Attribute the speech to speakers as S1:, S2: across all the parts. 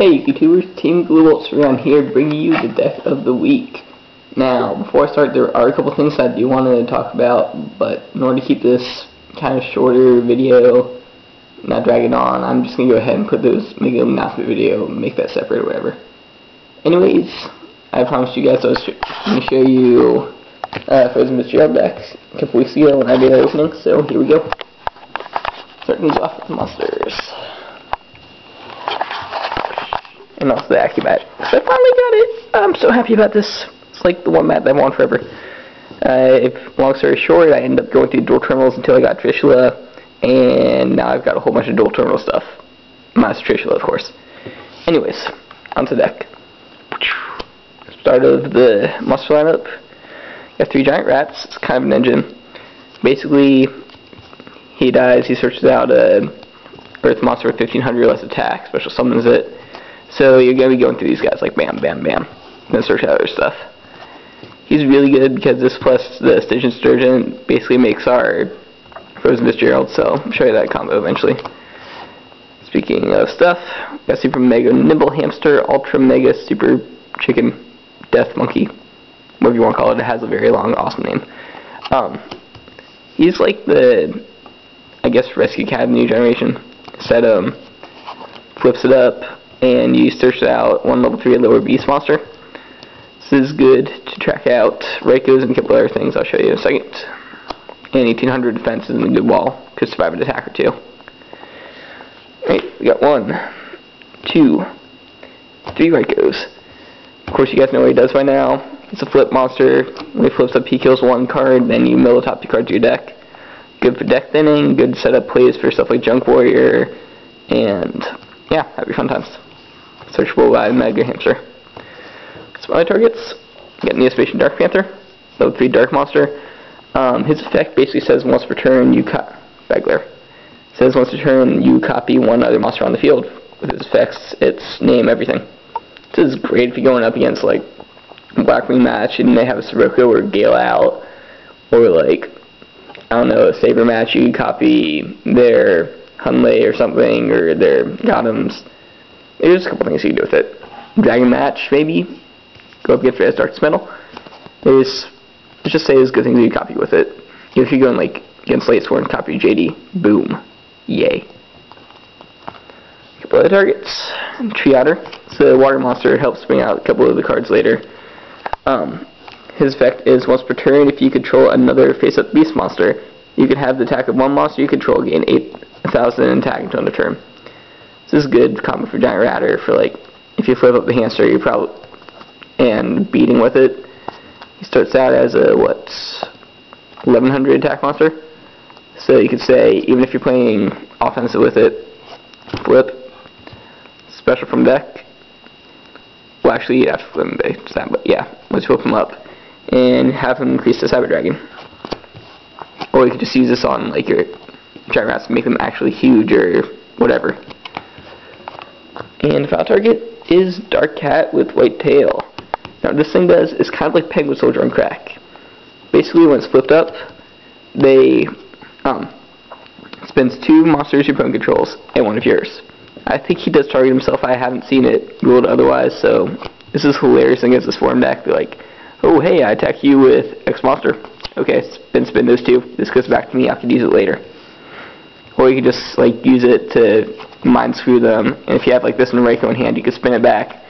S1: Hey YouTubers, Team Globalts around here bringing you the deck of the week. Now, before I start, there are a couple things I do want to talk about, but in order to keep this kind of shorter video, not drag it on, I'm just going to go ahead and put those, make an announcement video, make that separate or whatever. Anyways, I promised you guys I was going to show you Frozen Fitzgerald deck a couple weeks ago when I did that opening, so here we go. Starting these off with the monsters. And also the Acrobat. So I finally got it. I'm so happy about this. It's like the one map that I've wanted forever. Long story short, I ended up going through dual terminals until I got Trishula, and now I've got a whole bunch of dual terminal stuff. Minus Trishula, of course. Anyways, onto the deck. Start of the monster lineup. Got 3 giant rats. It's kind of an engine. Basically, he dies, he searches out a Earth monster with 1500 less attack, special summons it. So you're going to be going through these guys like bam, bam, bam, and then search out other stuff. He's really good because this plus the Stygian Sturgeon basically makes our Frozen Fitzgerald, so I'll show you that combo eventually. Speaking of stuff, got Super Mega Nimble Hamster, Ultra Mega Super Chicken Death Monkey, whatever you want to call it. It has a very long, awesome name. He's like the, I guess, Rescue Cat of the new generation. Set flips it up, and you search out one level 3 lower beast monster. This is good to track out Raikos and a couple other things I'll show you in a second. And 1800 defense is in a good wall. Could survive an attack or two. Alright, we got 1, 2, 3 Raikos. Of course, you guys know what he does by now. It's a flip monster. When he flips up, he kills 1 card, then you mill the top 2 cards to your deck. Good for deck thinning, good setup plays for stuff like Junk Warrior, and yeah, happy fun times. Searchable by Mega Hamster. Some other targets. Got Neospatian Dark Panther, level 3 Dark Monster. His effect basically says once per turn you says once per turn you copy 1 other monster on the field. With his effects, it's name everything. This is great if you're going up against like a Blackwing match and they have a Sirocco or Gale out, or like, I don't know, a Saber match, you can copy their Hunley or something, or their Gothams. There's a couple things you can do with it. Dragon match, maybe. Go up against Red Darkest Metal. Let's just say there's good things you can copy with it. If you're going like against Late Sword and copy JD, boom. Yay. A couple other targets. Tree Otter. So the water monster helps bring out a couple of the cards later. His effect is once per turn, if you control another face-up beast monster, you can have the attack of 1 monster you control gain 8,000 attack until end of turn. This is good combo for Giant Ratter for like if you flip up the hamster, you probably and beating with it. He starts out as a 1100 attack monster. So you could say even if you're playing offensive with it, flip special from deck. Well, actually, you'd have to flip him back to that, but yeah, let's flip him up and have him increase the Cyber Dragon. Or you could just use this on like your giant rats to make them actually huge or whatever. And the final target is Dark Cat with White Tail. Now what this thing does is kind of like Penguin Soldier on crack. Basically, when it's flipped up, they spends 2 monsters your opponent controls and 1 of yours. I think he does target himself. I haven't seen it ruled otherwise, so this is hilarious against this form deck. Be like, oh hey, I attack you with X monster. Okay, spin those 2. This goes back to me. I can use it later. Or you can just like use it to mind screw them. And if you have like this in a Raiko in hand, you can spin it back.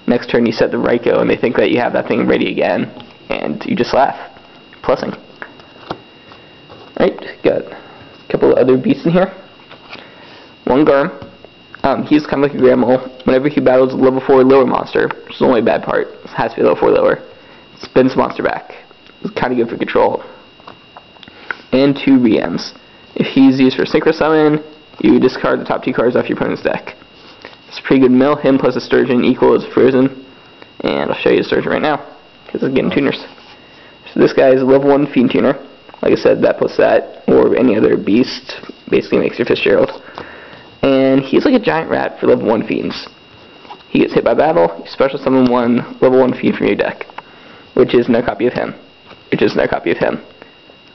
S1: Next turn you set the Raiko, and they think that you have that thing ready again, and you just laugh. Plussing. Right, got a couple of other beasts in here. 1 Garm. He's kind of like a Grandma. Whenever he battles a level 4 lower monster, which is the only bad part, it has to be level 4 lower, spins monster back. It's kind of good for control. And 2 Reams. If he's used for Synchro Summon, you discard the top 2 cards off your opponent's deck. It's a pretty good mill. Him plus a Sturgeon equals Frozen. And I'll show you the Sturgeon right now, because I'm getting tuners. So this guy is a level 1 Fiend Tuner. Like I said, that plus that, or any other beast, basically makes your Fitzgerald. And he's like a giant rat for level 1 Fiends. He gets hit by battle, you special summon 1 level 1 Fiend from your deck, which is no copy of him.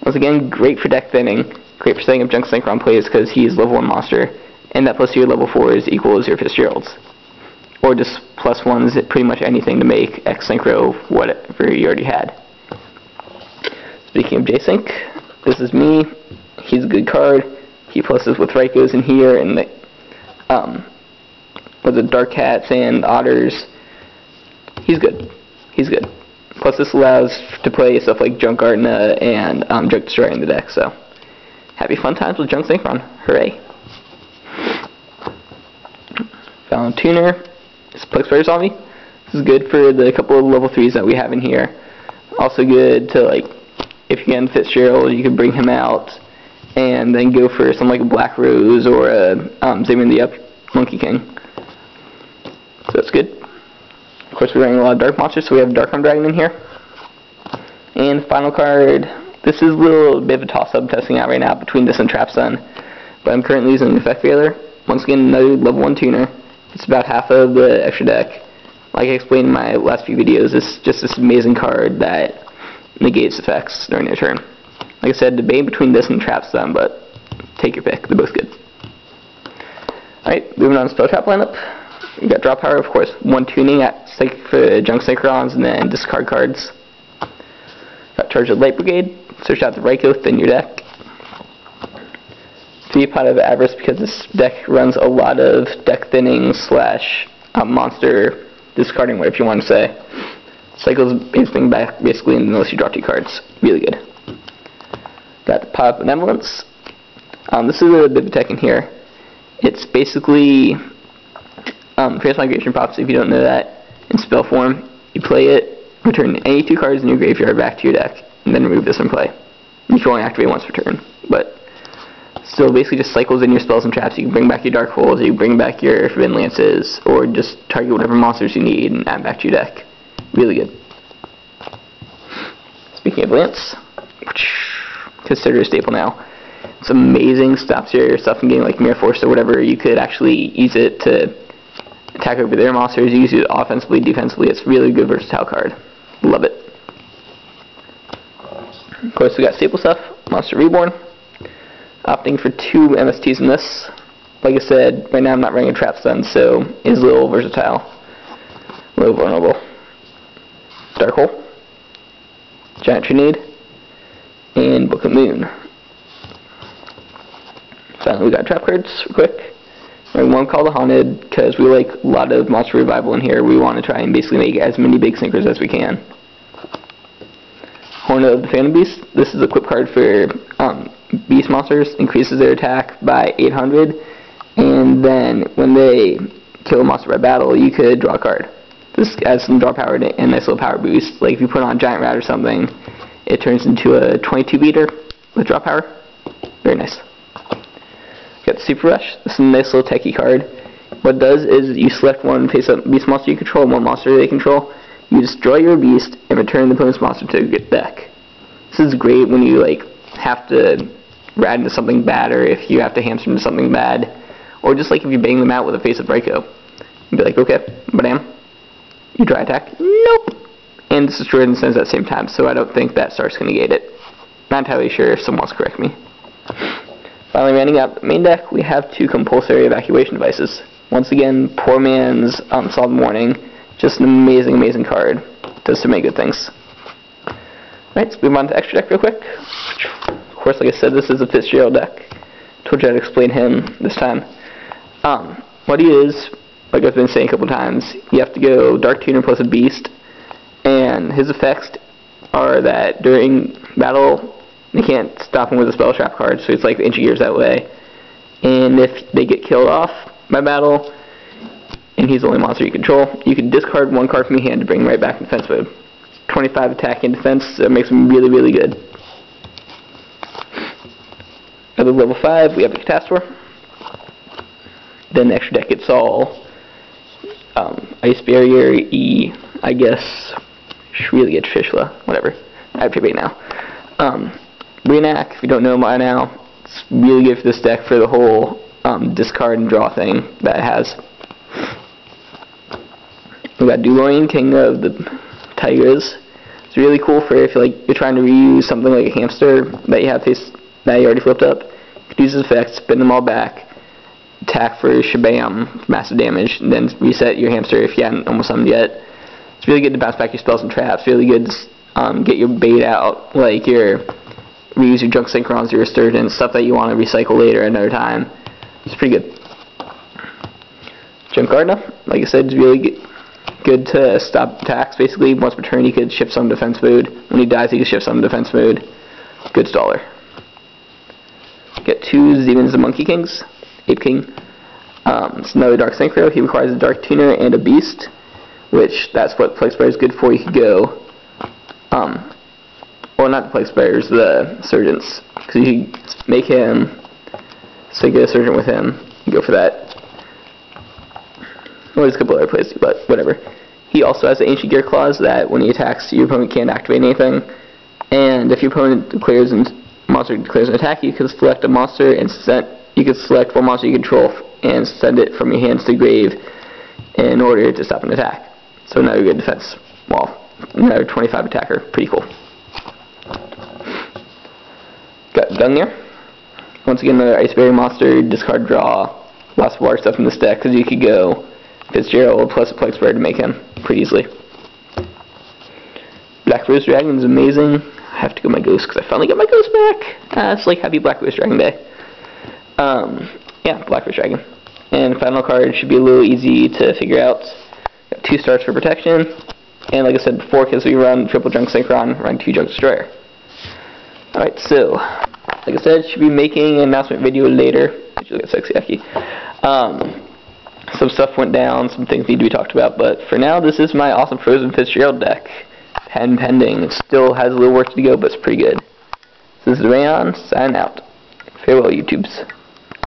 S1: Once again, great for deck thinning, great for setting up junk synchron plays because he's level 1 monster, and that plus your level 4 is equal as your Fitzgerald's. or just +1s at pretty much anything to make X synchro whatever you already had. Speaking of J-Sync, this is me. He's a good card. He pluses with Rykos in here, and with the Dark Cats and Otters. He's good. He's good. Plus this allows to play stuff like Junk Gardena and Junk Destroyer in the deck, so happy fun times with Junk Synchron. Hooray. Found Tuner. This is Plex Fire Zombie. This is good for the couple of level 3s that we have in here. Also good to, like, if you get Fitzgerald, you can bring him out and then go for something like a Black Rose or a Xavier the Up Monkey King. So that's good. Of course, we're running a lot of Dark Monsters, so we have Dark Dragon in here. And final card. This is a little bit of a toss-up I'm testing out right now between this and Trap Sun, but I'm currently using Effect Veiler. Once again, another level 1 tuner. It's about half of the extra deck. Like I explained in my last few videos, it's just this amazing card that negates effects during your turn. Like I said, debate between this and Trap Sun, but take your pick. They're both good. Alright, moving on to Spell Trap lineup. We got Draw Power, of course, 1 tuning for Junk Synchros, and then discard cards. Got Charge of Light Brigade. Search out the Rykos in your deck. 3 Pot of Avarice, because this deck runs a lot of deck thinning / monster discarding, whatever you want to say. Cycles everything back basically unless you draw 2 cards. Really good. Got the Pot of Benevolence. This is a bit of a tech in here. It's basically Fierce Migration Prophecy, if you don't know that, in spell form. You play it, return any 2 cards in your graveyard back to your deck, and then remove this from play. You can only activate once per turn, but still basically just cycles in your spells and traps. You can bring back your Dark Holes, you can bring back your Forbidden Lances, or just target whatever monsters you need and add back to your deck. Really good. Speaking of Lance, consider a staple now. It's amazing, stops your stuff from getting like Mirror Force or whatever. You could actually use it to attack over their monsters, use it offensively, defensively. It's a really good versatile card. Love it. Of course, we got staple stuff, Monster Reborn. Opting for 2 MSTs in this. Like I said, right now I'm not running a Trap Stun, so it's a little versatile. A little vulnerable. Dark Hole. Giant Trinade. And Book of Moon. Finally, we got trap cards real quick. And one called the Haunted, because we like a lot of Monster Revival in here. We want to try and basically make as many big synchros as we can. Horn of the Phantom Beast. This is a equip card for beast monsters. Increases their attack by 800, and then when they kill a monster by battle, you could draw a card. This adds some draw power and a nice little power boost. Like if you put on Giant Rat or something, it turns into a 22 beater with draw power. Very nice. Got the Super Rush. This is a nice little techie card. What it does is you select one face-up beast monster you control and one monster they control. You destroy your beast and return the opponent's monster to your deck. This is great when you like have to rat into something bad, or if you have to hamster into something bad, or just like if you bang them out with a face-up Raikou. You'd be like, okay, badam. You try attack. Nope. And it's destroyed and sends at the same time, so I don't think that starts going to negate it. Not entirely sure if someone wants to correct me. Finally, rounding out the main deck, we have 2 compulsory evacuation devices. Once again, poor man's Solemn Warning. Just an amazing, amazing card. Does so many good things. Alright, let's move on to extra deck real quick. Of course, like I said, this is a Fitzgerald deck. Told you I'd explain him this time. What he is, like I've been saying a couple times, you have to go Dark Tuner plus a Beast, and his effects are that during battle, you can't stop him with a Spell Trap card, so it's like the Inch of Gears that way. And if they get killed off by battle, and he's the only monster you control, you can discard 1 card from your hand to bring him right back in defense mode. 25 attack and defense, so it makes him really, really good. At level 5, we have the Catastor. Then the extra deck gets all Ice Barrier, E, I guess, really get Fishla, whatever. I have to debate now. Reenact, if you don't know by now, it's really good for this deck for the whole discard and draw thing that it has. We got Dulorian, King of the Tigers. It's really cool for if you're trying to reuse something like a hamster that you have that you already flipped up. You can use his effects, spin them all back, attack for shabam, massive damage, and then reset your hamster if you hadn't almost summoned yet. It's really good to bounce back your spells and traps, really good to get your bait out, like your reuse your junk synchros, your resurgence, stuff that you want to recycle later another time. It's pretty good. Junk Gardener, like I said, is really good to stop attacks. Basically, once per turn, you could shift some defense mode. When he dies, you can shift some defense mode. Good staller. Get 2 Demons and Monkey Kings. Ape King. It's another Dark Synchro. He requires a Dark Tuner and a Beast, which that's what Plague Sprayer is good for. You could go, well, not the Plague Sprayers, the Surgeons, because you can make him, so you get a Surgeon with him. You go for that. Well, there's a couple other plays, but whatever. He also has the Ancient Gear Clause that when he attacks, your opponent can't activate anything. And if your opponent declares a monster declares an attack, you can select a monster and you can select one monster you control and send it from your hands to the grave in order to stop an attack. So another good defense. Well, another 25 attacker. Pretty cool. Got Gungnir. Once again, another Ice Berry monster. Discard, draw. Lots of water stuff in this deck because you could go Fitzgerald plus a Plague Sprayer to make him pretty easily. Black Rose Dragon is amazing. I have to go my Ghost because I finally got my Ghost back. It's like Happy Black Rose Dragon Day. Yeah, Black Rose Dragon. And final card should be a little easy to figure out. Got 2 stars for protection. And like I said before, because we run triple Junk Synchron, run 2 Junk Destroyer. Alright, so, like I said, should be making an announcement video later. Did you look at Sexy Aki? Some stuff went down, some things need to be talked about, but for now, this is my awesome Frozen Fitzgerald deck. Pen pending. It still has a little work to go, but it's pretty good. This is Rayon, signing out. Farewell, YouTubes.